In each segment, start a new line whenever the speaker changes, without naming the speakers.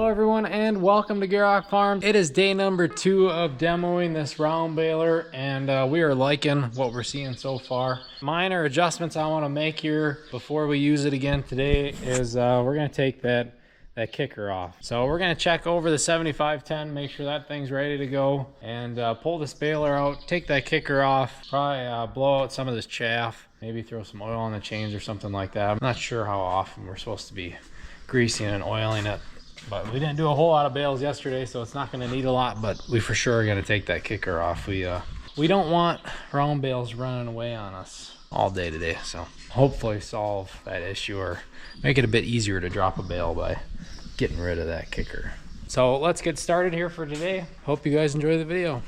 Hello everyone and welcome to Gierok Farms. It is day number 2 of demoing this round baler and we are liking what we're seeing so far. Minor adjustments I want to make here before we use it again today is we're going to take that kicker off. So we're going to check over the 7510, make sure that thing's ready to go, and pull this baler out, take that kicker off, probably blow out some of this chaff, maybe throw some oil on the chains or something like that. I'm not sure how often we're supposed to be greasing and oiling it, but we didn't do a whole lot of bales yesterday, so it's not going to need a lot, but we for sure are going to take that kicker off. We don't want round bales running away on us all day today, so hopefully solve that issue or make it a bit easier to drop a bale by getting rid of that kicker. So let's get started here for today. Hope you guys enjoy the video.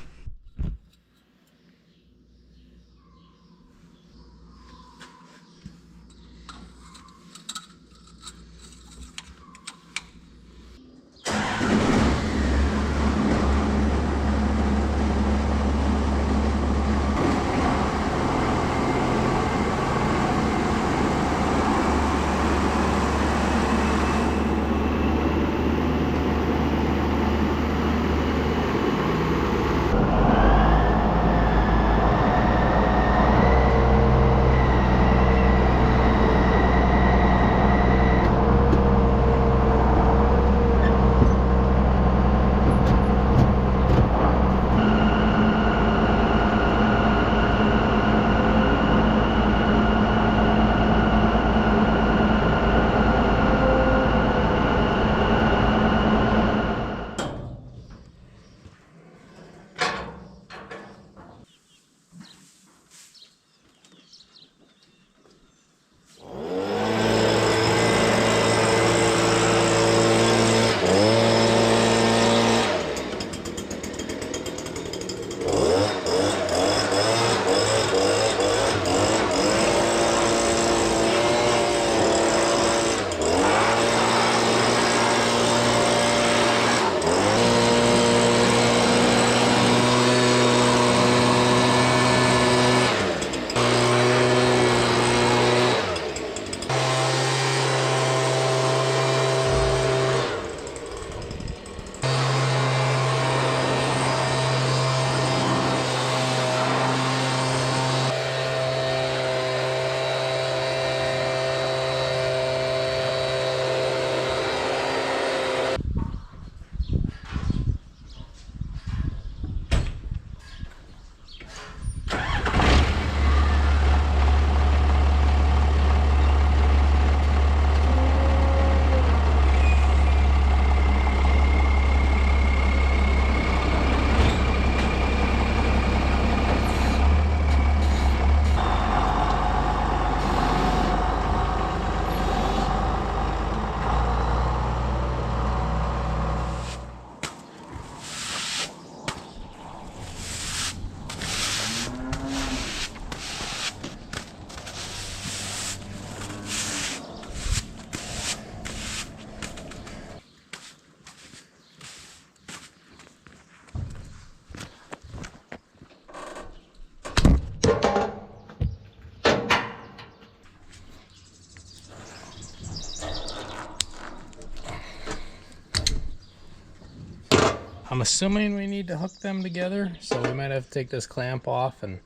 I'm assuming we need to hook them together, so we might have to take this clamp off and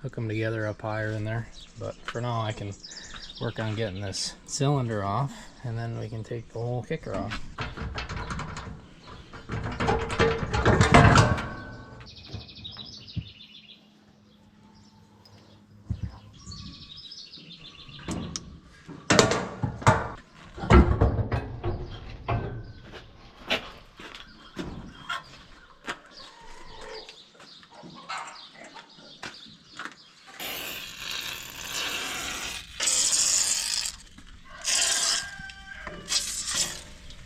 hook them together up higher in there. But for now I can work on getting this cylinder off and then we can take the whole kicker off.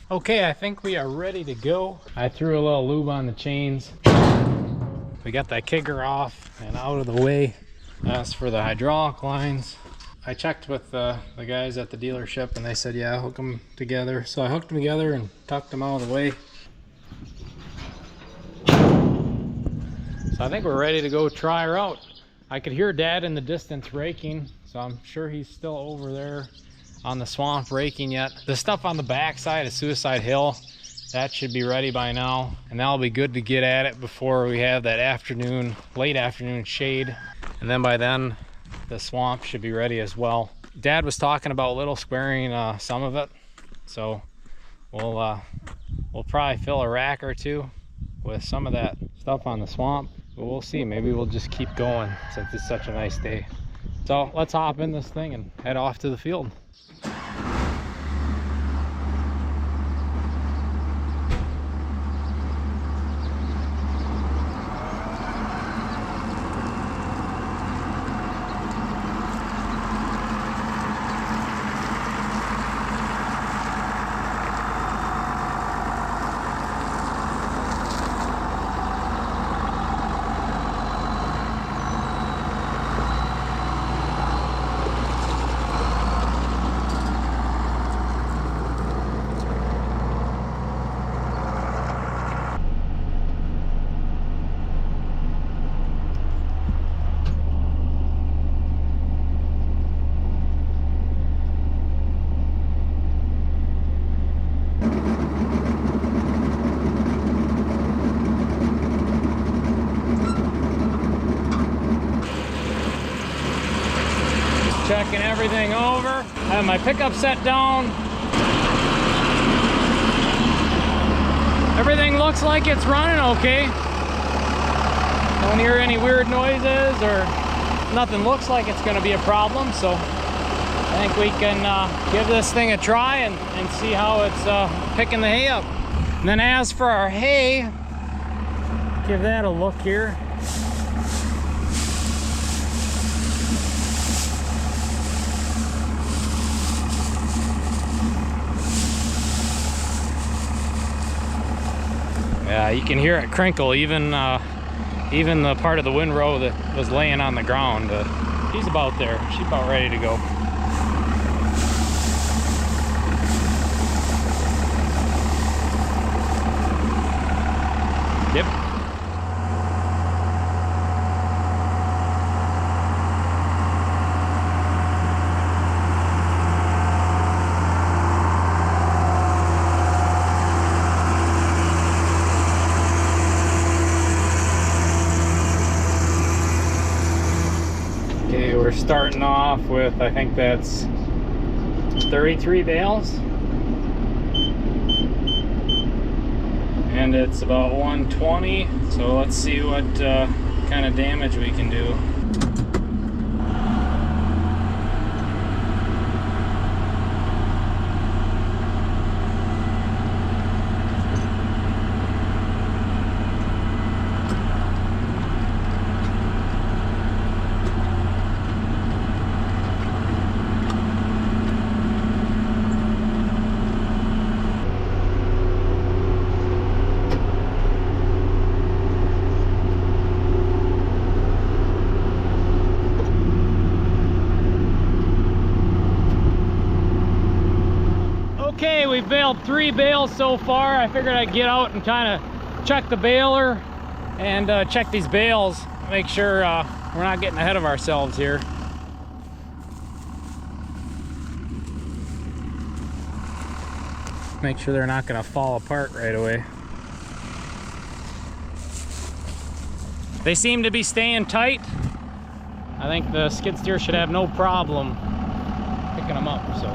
Okay, I think we are ready to go. I threw a little lube on the chains. We got that kicker off and out of the way. As for the hydraulic lines, I checked with the guys at the dealership and they said, yeah, hook them together. So I hooked them together and tucked them out of the way. So I think we're ready to go try her out. I could hear Dad in the distance raking, so I'm sure he's still over there on the swamp raking yet. The stuff on the back side of Suicide Hill That should be ready by now, and that'll be good to get at it before we have that late afternoon shade. And then by then, the swamp should be ready as well. Dad was talking about little squaring some of it, so we'll probably fill a rack or two with some of that stuff on the swamp. But we'll see, maybe we'll just keep going since it's such a nice day. So let's hop in this thing and head off to the field. Checking everything over. I have my pickup set down. Everything looks like it's running okay. Don't hear any weird noises, or nothing looks like it's going to be a problem. So I think we can give this thing a try and see how it's picking the hay up. And then as for our hay, give that a look here. Yeah, you can hear it crinkle, even the part of the windrow that was laying on the ground. She's about there. She's about ready to go. Yep. We're starting off with, I think that's 33 bales, and it's about 120, so let's see what kind of damage we can do. Okay, we've baled 3 bales so far. I figured I'd get out and kind of check the baler and check these bales, make sure we're not getting ahead of ourselves here. Make sure they're not going to fall apart right away. They seem to be staying tight. I think the skid steer should have no problem picking them up, so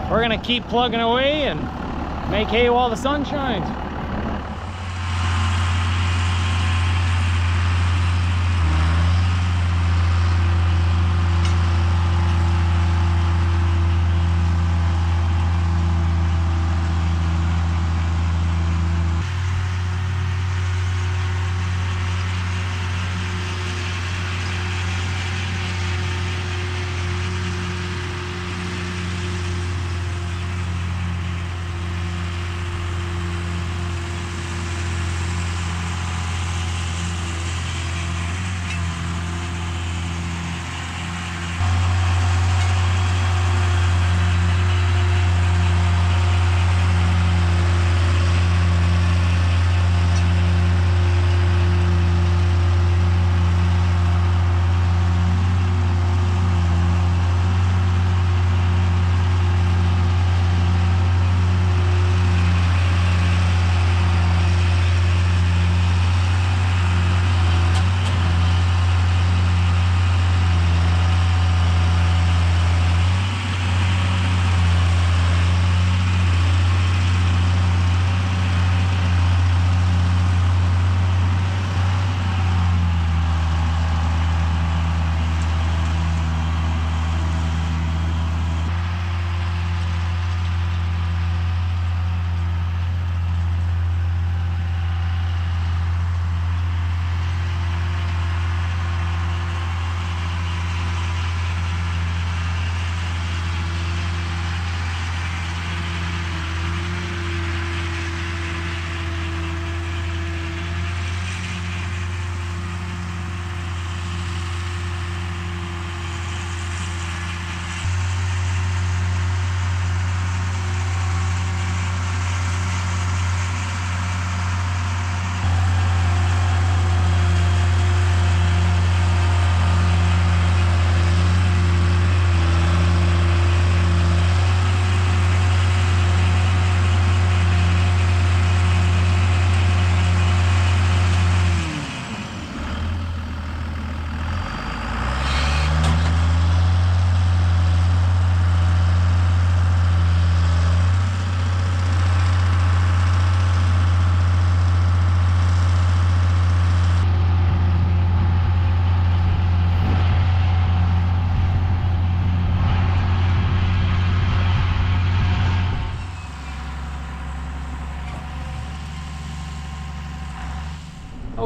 we're gonna keep plugging away and make hay while the sun shines.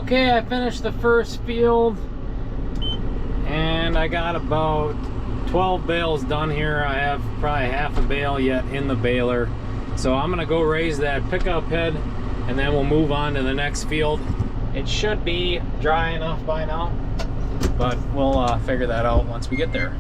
Okay, I finished the first field and I got about 12 bales done here. I have probably half a bale yet in the baler. So I'm gonna go raise that pickup head and then we'll move on to the next field. It should be dry enough by now, but we'll figure that out once we get there.